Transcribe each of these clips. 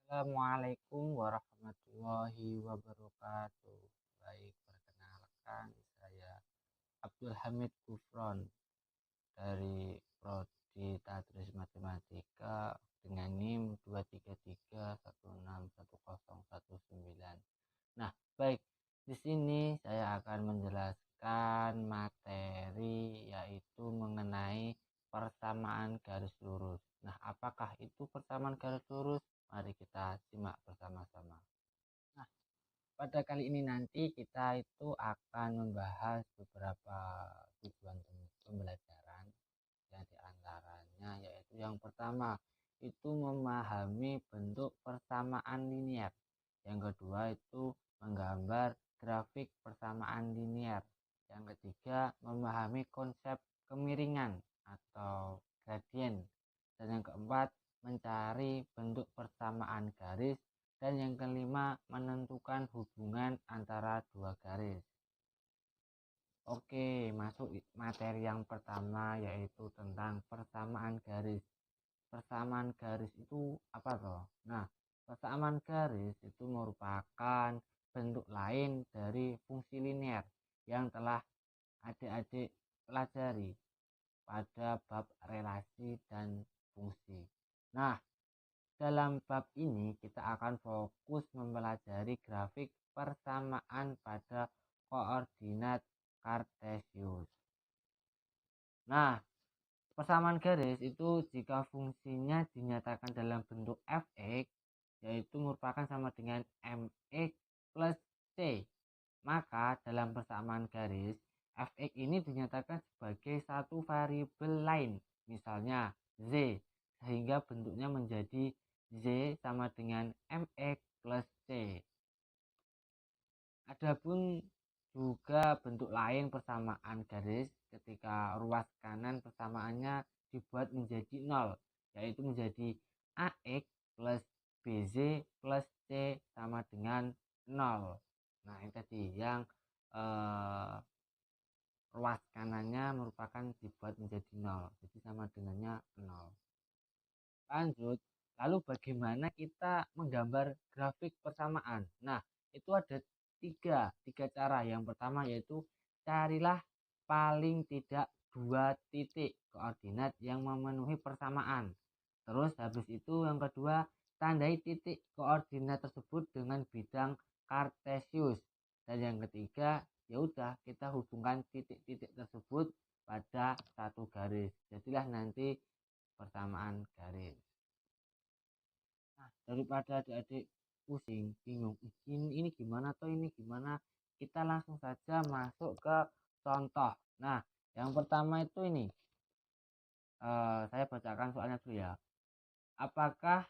Assalamualaikum warahmatullahi wabarakatuh. Baik, perkenalkan saya Abdul Hamid Gufron dari Prodi Tadris Matematika dengan NIM 233161019. Nah, baik. Di sini saya akan menjelaskan materi yaitu mengenai persamaan garis lurus. Nah, apakah itu persamaan garis lurus? Mari kita simak bersama-sama. Nah, pada kali ini nanti kita itu akan membahas beberapa tujuan pembelajaran, yang diantaranya yaitu yang pertama itu memahami bentuk persamaan linier. Yang kedua itu menggambar grafik persamaan linier. Yang ketiga memahami konsep kemiringan atau gradien. Dan yang keempat mencari bentuk persamaan garis. Dan yang kelima menentukan hubungan antara dua garis. Oke, masuk materi yang pertama yaitu tentang persamaan garis. Persamaan garis itu apa toh? Nah, persamaan garis itu merupakan bentuk lain dari fungsi linear yang telah adik-adik pelajari pada bab relasi dan fungsi. Nah, dalam bab ini kita akan fokus mempelajari grafik persamaan pada koordinat Kartesius. Nah, persamaan garis itu jika fungsinya dinyatakan dalam bentuk fx yaitu merupakan sama dengan mx plus c. Maka dalam persamaan garis fx ini dinyatakan sebagai satu variabel lain, misalnya z, sehingga bentuknya menjadi z sama dengan mx plus c. Adapun juga bentuk lain persamaan garis ketika ruas kanan persamaannya dibuat menjadi 0, yaitu menjadi AX plus BZ plus C sama dengan 0. Nah, ini tadi yang ruas kanannya merupakan dibuat menjadi 0, jadi sama dengannya 0. Lanjut, lalu bagaimana kita menggambar grafik persamaan? Nah, itu ada tiga cara. Yang pertama yaitu carilah paling tidak 2 titik koordinat yang memenuhi persamaan. Terus habis itu yang kedua, tandai titik koordinat tersebut dengan bidang Kartesius. Dan yang ketiga, ya udah kita hubungkan titik-titik tersebut pada satu garis. Jadilah nanti persamaan garis. Nah, daripada adik-adik pusing, bingung, ini gimana atau ini gimana, kita langsung saja masuk ke contoh. Nah, yang pertama itu ini, saya bacakan soalnya dulu ya. Apakah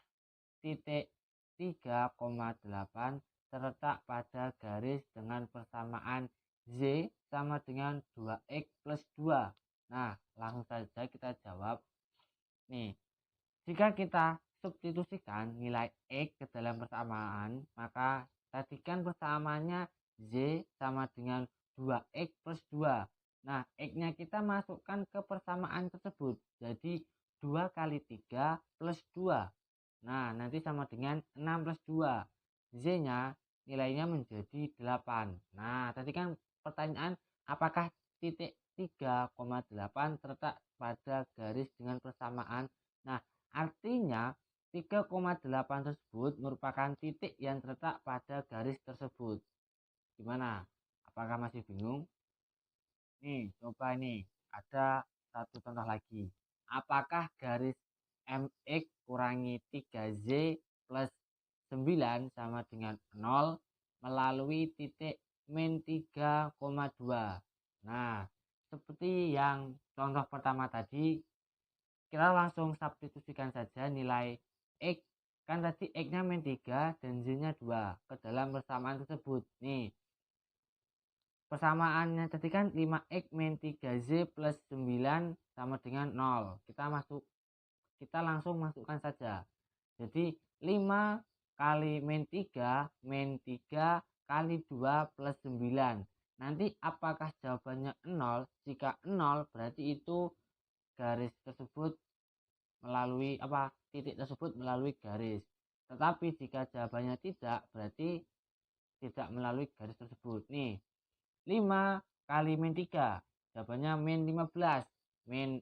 titik 3,8 terletak pada garis dengan persamaan Z sama dengan 2X plus 2? Nah, langsung saja kita jawab. Nih, jika kita substitusikan nilai X ke dalam persamaan, maka tadi kan persamaannya Z sama dengan 2X plus 2. Nah, X-nya kita masukkan ke persamaan tersebut. Jadi 2 kali 3 plus 2. Nah, nanti sama dengan 6 plus 2. Z-nya nilainya menjadi 8. Nah, tadi kan pertanyaan apakah titik 3,8 terletak pada garis dengan persamaan. Nah, artinya 3,8 tersebut merupakan titik yang terletak pada garis tersebut. Gimana? Apakah masih bingung? Nih, coba nih. Ada satu contoh lagi. Apakah garis MX kurangi 3Z plus 9 sama dengan 0 melalui titik min 3,2? Nah, seperti yang contoh pertama tadi, kita langsung substitusikan saja nilai X. Kan tadi X-nya min 3 dan Z-nya 2 ke dalam persamaan tersebut. Nih, persamaannya tadi kan 5X min 3Z plus 9 sama dengan 0. Kita langsung masukkan saja. Jadi 5 kali min 3 kali 2 plus 9. Nanti apakah jawabannya 0? Jika 0 berarti itu garis tersebut melalui titik tersebut melalui garis. Tetapi jika jawabannya tidak, berarti tidak melalui garis tersebut. Nih, 5 kali min 3, jawabannya min 15. Min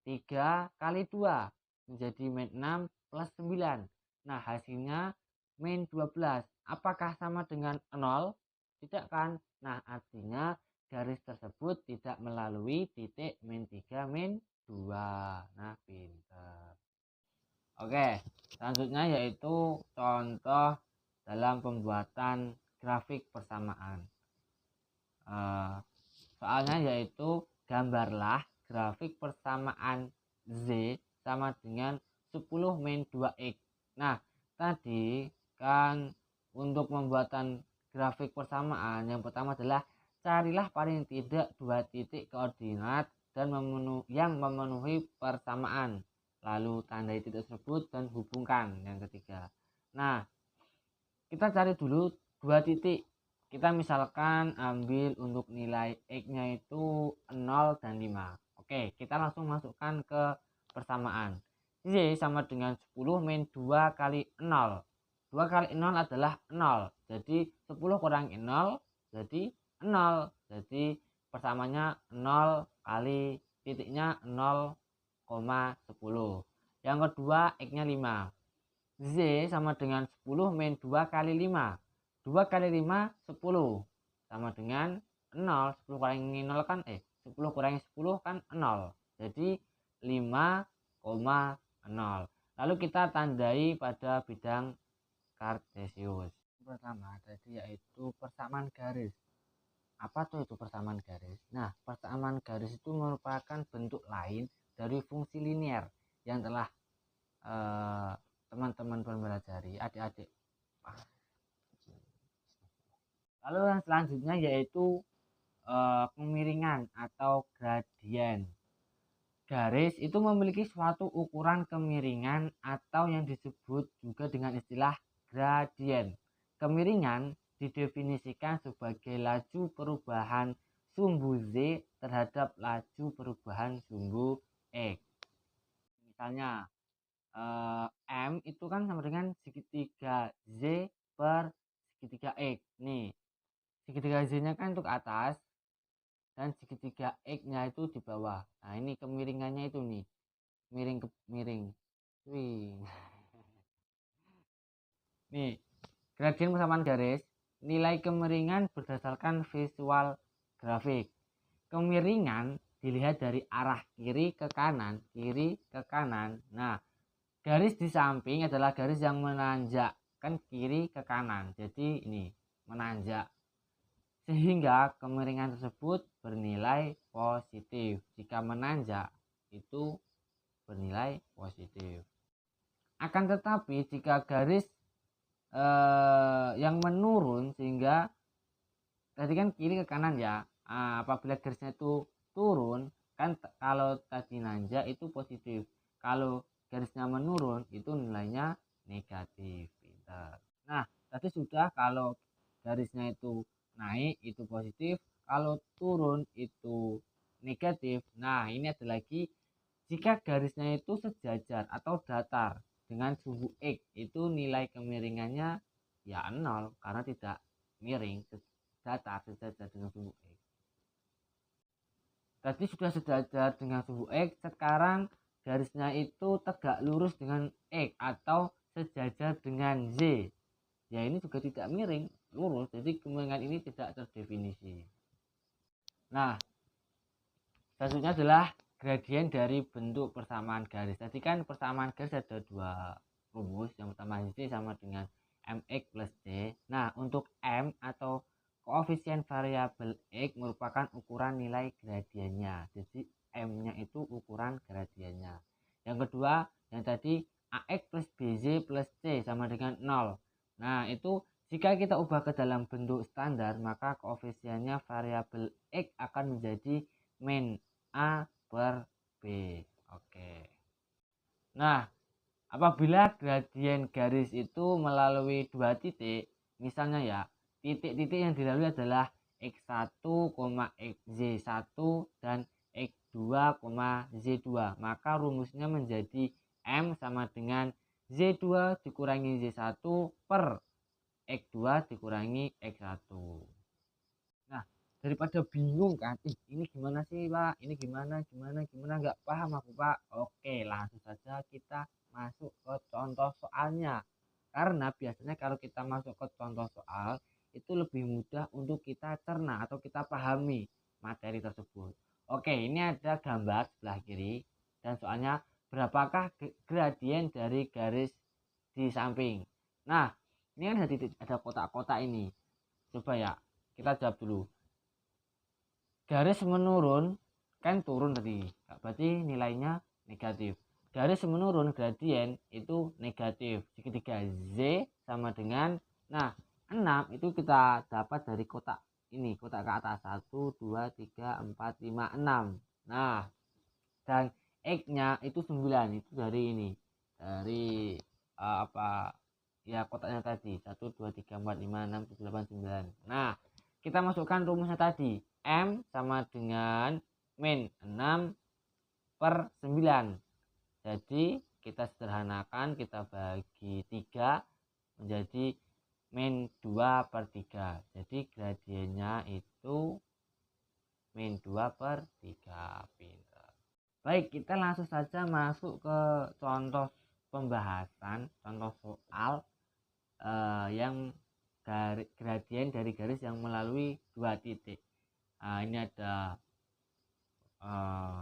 3 kali 2 menjadi min 6 plus 9. Nah, hasilnya min 12. Apakah sama dengan 0? Tidak kan? Nah, artinya garis tersebut tidak melalui titik min 3 min 2. Nah, pintar. Oke, selanjutnya yaitu contoh dalam pembuatan grafik persamaan. Soalnya yaitu gambarlah grafik persamaan Z sama dengan 10 min 2X. Nah, tadi kan untuk pembuatan grafik persamaan yang pertama adalah carilah paling tidak 2 titik koordinat dan yang memenuhi persamaan. Lalu tandai titik tersebut dan hubungkan yang ketiga. Nah, kita cari dulu 2 titik. Kita misalkan ambil untuk nilai X-nya itu 0 dan 5. Oke, kita langsung masukkan ke persamaan. Y sama dengan 10 min 2 kali 0. 2 kali 0 adalah 0. Jadi 10 kurangi 0 jadi 0. Jadi persamaannya 0 kali titiknya 0,10. Yang kedua X-nya 5. Z sama dengan 10 min 2 kali 5. 2 kali 5 10 sama dengan 0. 10 kurangi 0 kan 10 kurangi 10 kan 0. Jadi 5,0. Lalu kita tandai pada bidang kartesius. Pertama tadi yaitu persamaan garis. Apa tuh itu persamaan garis? Nah, persamaan garis itu merupakan bentuk lain dari fungsi linear yang telah teman-teman pelajari, adik-adik. Lalu yang selanjutnya yaitu kemiringan atau gradien. Garis itu memiliki suatu ukuran kemiringan atau yang disebut juga dengan istilah gradien. Kemiringan didefinisikan sebagai laju perubahan sumbu Z terhadap laju perubahan sumbu X. Misalnya M itu kan sama dengan segitiga Z per segitiga X. Nih, segitiga Z-nya kan untuk atas dan segitiga X-nya itu di bawah. Nah, ini kemiringannya itu nih. Miring ke miring. Wih. Nih, gradien persamaan garis. Nilai kemiringan berdasarkan visual grafik. Kemiringan dilihat dari arah kiri ke kanan, kiri ke kanan. Nah, garis di samping adalah garis yang menanjak kan kiri ke kanan. Jadi ini menanjak. Sehingga kemiringan tersebut bernilai positif. Jika menanjak itu bernilai positif. Akan tetapi jika garis yang menurun sehingga tadi kan kiri ke kanan ya, apabila garisnya itu turun kan kalau tadi nanjak itu positif, kalau garisnya menurun itu nilainya negatif. Nah, tadi sudah kalau garisnya itu naik itu positif, kalau turun itu negatif. Nah, ini ada lagi jika garisnya itu sejajar atau datar dengan sumbu X itu nilai kemiringannya ya 0 karena tidak miring, datar sejajar dengan sumbu X. Tadi sudah sejajar dengan sumbu X, sekarang garisnya itu tegak lurus dengan X atau sejajar dengan Z. Ya ini juga tidak miring, lurus, jadi kemiringan ini tidak terdefinisi. Nah, selanjutnya adalah gradien dari bentuk persamaan garis. Tadi kan persamaan garis ada 2 rumus. Yang pertama Z sama dengan mx plus C. Nah, untuk M atau koefisien variabel X merupakan ukuran nilai gradiennya. Jadi M-nya itu ukuran gradiennya. Yang kedua, yang tadi AX plus BZ plus C sama dengan 0. Nah, itu jika kita ubah ke dalam bentuk standar, maka koefisiennya variabel X akan menjadi min A per B. Oke. Nah, apabila gradien garis itu melalui 2 titik, misalnya ya, titik-titik yang dilalui adalah X1, XZ1 dan X2, Z2, maka rumusnya menjadi M sama dengan Z2 dikurangi Z1 per X2 dikurangi X1. Nah, daripada bingung kan, ini gimana sih Pak, ini gimana, nggak paham aku Pak. Oke, langsung saja kita masuk ke contoh soalnya. Karena biasanya kalau kita masuk ke contoh soal, itu lebih mudah untuk kita cerna atau kita pahami materi tersebut. Oke, ini ada gambar sebelah kiri, dan soalnya berapakah gradien dari garis di samping. Nah, ini kan ada kotak-kotak ini. Coba ya, kita jawab dulu. Garis menurun kan turun tadi, berarti nilainya negatif. Garis menurun gradien itu negatif. Segitiga Z sama dengan, nah 6 itu kita dapat dari kotak ini, kotak ke atas 1, 2, 3, 4, 5, 6. Nah, dan X-nya itu 9, itu dari ini, dari apa ya, kotaknya tadi 1, 2, 3, 4, 5, 6, 7, 8, 9. Nah, kita masukkan rumusnya tadi, M sama dengan min 6 per 9. Jadi kita sederhanakan, kita bagi 3 menjadi min 2 per 3. Jadi gradiennya itu min 2 per 3. Pinter. Baik, kita langsung saja masuk ke contoh pembahasan, contoh soal yang gradien dari garis yang melalui 2 titik. Nah, ini ada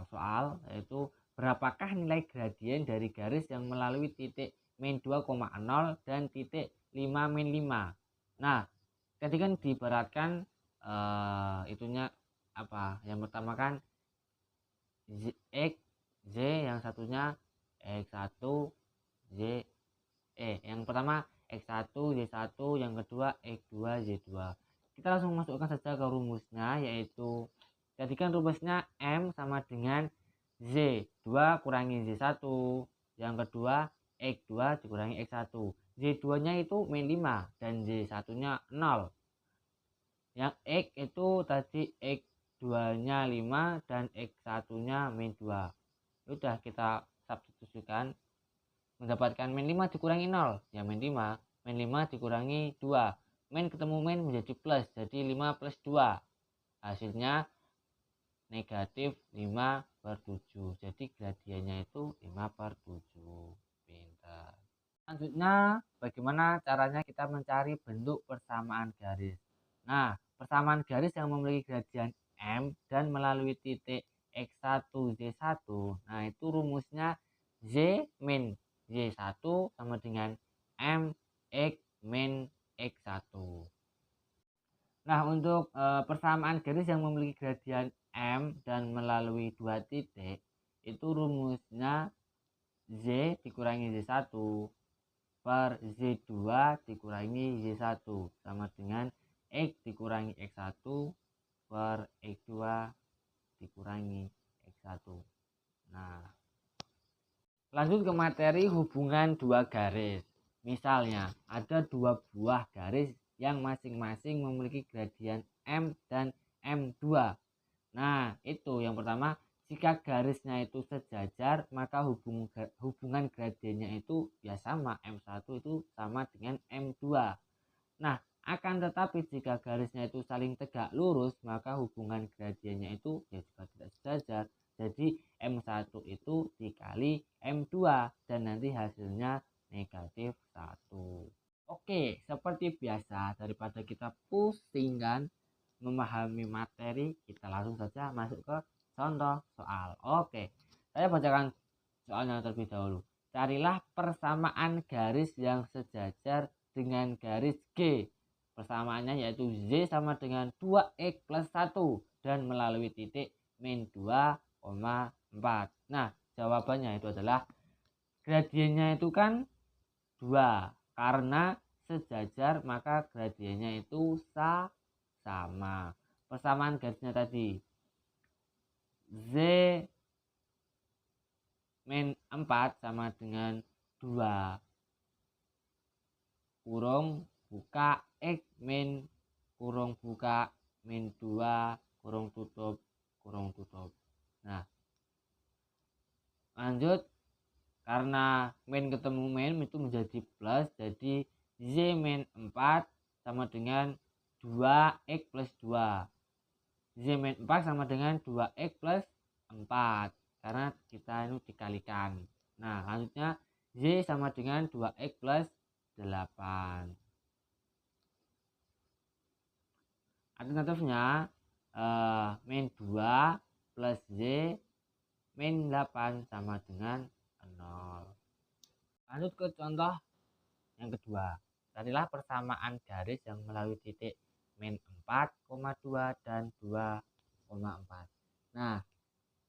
soal yaitu berapakah nilai gradien dari garis yang melalui titik min 2,0 dan titik 5 min 5. Nah, tadi kan diibaratkan itunya apa? Yang pertama kan X, Z, yang satunya X1, Z, yang pertama X1, Z1, yang kedua X2, Z2. Kita langsung masukkan saja ke rumusnya, yaitu jadi kan rumusnya M sama dengan Z2 kurangi Z1, yang kedua X2 dikurangi X1. Z2 nya itu min 5 dan Z1 nya 0. Yang X itu tadi X2 nya 5 dan X1 nya min 2. Udah kita substitusikan, mendapatkan min 5 dikurangi 0 ya min 5, min 5 dikurangi 2, min ketemu min menjadi plus, jadi 5 plus 2, hasilnya negatif 5 per 7. Jadi gradiennya itu 5 per 7. Pintar. Selanjutnya, bagaimana caranya kita mencari bentuk persamaan garis. Nah, persamaan garis yang memiliki gradien M dan melalui titik X1, Z1. Nah, itu rumusnya Z min Z1 sama dengan M X min X1. Nah, untuk persamaan garis yang memiliki gradien M dan melalui 2 titik, itu rumusnya Z dikurangi Z1 per Z2 dikurangi Z1 sama dengan X dikurangi X1 per X2 dikurangi X1. Nah, lanjut ke materi hubungan 2 garis. Misalnya, ada 2 buah garis yang masing-masing memiliki gradien M dan M2. Nah, itu yang pertama, jika garisnya itu sejajar, maka hubungan gradiennya itu ya sama, M1 itu sama dengan M2. Nah, akan tetapi jika garisnya itu saling tegak lurus, maka hubungan gradiennya itu ya juga tidak sejajar. Jadi M1 itu dikali M2 dan nanti hasilnya negatif 1. Oke, seperti biasa, daripada kita pusingkan memahami materi, kita langsung saja masuk ke contoh soal. Oke, saya bacakan soalnya terlebih dahulu. Carilah persamaan garis yang sejajar dengan garis G. Persamaannya yaitu Z sama dengan 2X plus 1 dan melalui titik min 2,4. Nah, jawabannya itu adalah gradiennya itu kan 2. Karena sejajar maka gradiennya itu sama. Persamaan garisnya tadi Z min 4 sama dengan 2 kurung buka X min kurung buka min 2 kurung tutup. Nah, lanjut karena min ketemu min itu menjadi plus, jadi Z min 4 sama dengan 2x plus 2. Z min 4 sama dengan 2x plus 4 karena kita ini dikalikan. Nah lanjutnya Z sama dengan 2x plus 8. Alternatifnya min 2 plus Z min 8 sama dengan 0. Lanjut ke contoh yang kedua. Carilah persamaan garis yang melalui titik min 4,2 dan 2,4. Nah,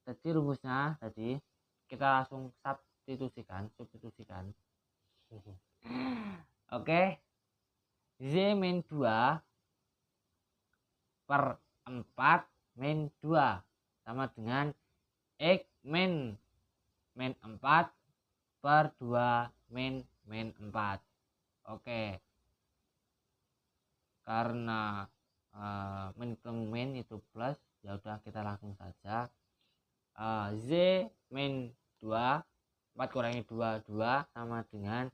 tadi rumusnya tadi kita langsung substitusikan. Oke. Z min 2 per 4 min 2 sama dengan X min 4 per 2 min 4. Oke, karena min ketemu min itu plus, ya udah kita langsung saja Z min 2 4 kurangi 2 sama dengan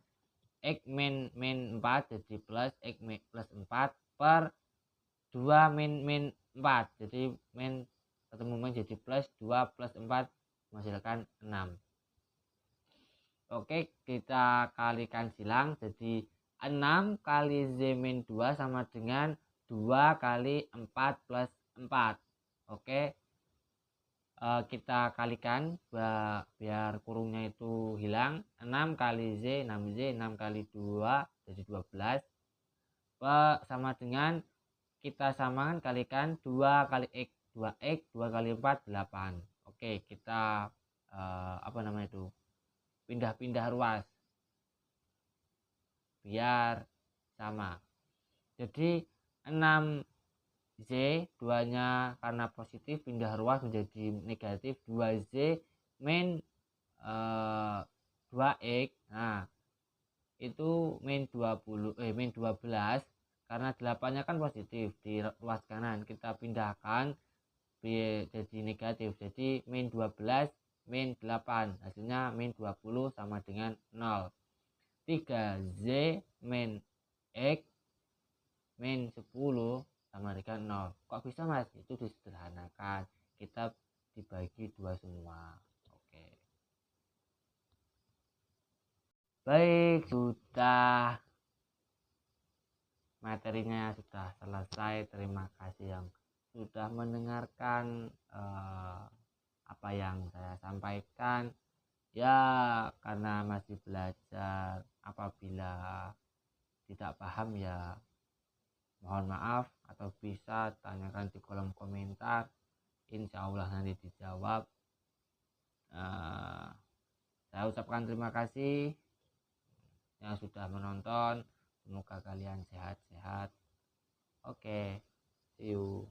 X min 4 jadi plus X plus 4 per 2 min 4 jadi min ketemu min jadi plus 2 plus 4 menghasilkan 6. Oke, kita kalikan silang, jadi 6 kali Z min 2 sama dengan 2 kali 4 plus 4. Oke, kita kalikan biar kurungnya itu hilang. 6 kali Z 6Z, 6 kali 2 jadi 12 sama dengan kita samakan kalikan 2 kali X 2X 2 kali 4 8. Oke, kita pindah-pindah ruas biar sama. Jadi 6Z 2 nya karena positif pindah ruas menjadi negatif, 2Z min 2X. Nah itu min 12 karena 8 nya kan positif di ruas kanan, kita pindahkan jadi negatif, jadi min 12 min 8 hasilnya min 20 sama dengan 0. 3Z min X min 10 sama dengan 0. Kok bisa mas? Itu disederhanakan, kita dibagi 2 semua. Oke, baik, sudah materinya sudah selesai. Terima kasih yang sudah mendengarkan apa yang saya sampaikan. Ya, karena masih belajar, apabila tidak paham ya mohon maaf, atau bisa tanyakan di kolom komentar, insya Allah nanti dijawab. Saya ucapkan terima kasih yang sudah menonton, semoga kalian sehat-sehat. Oke, see you.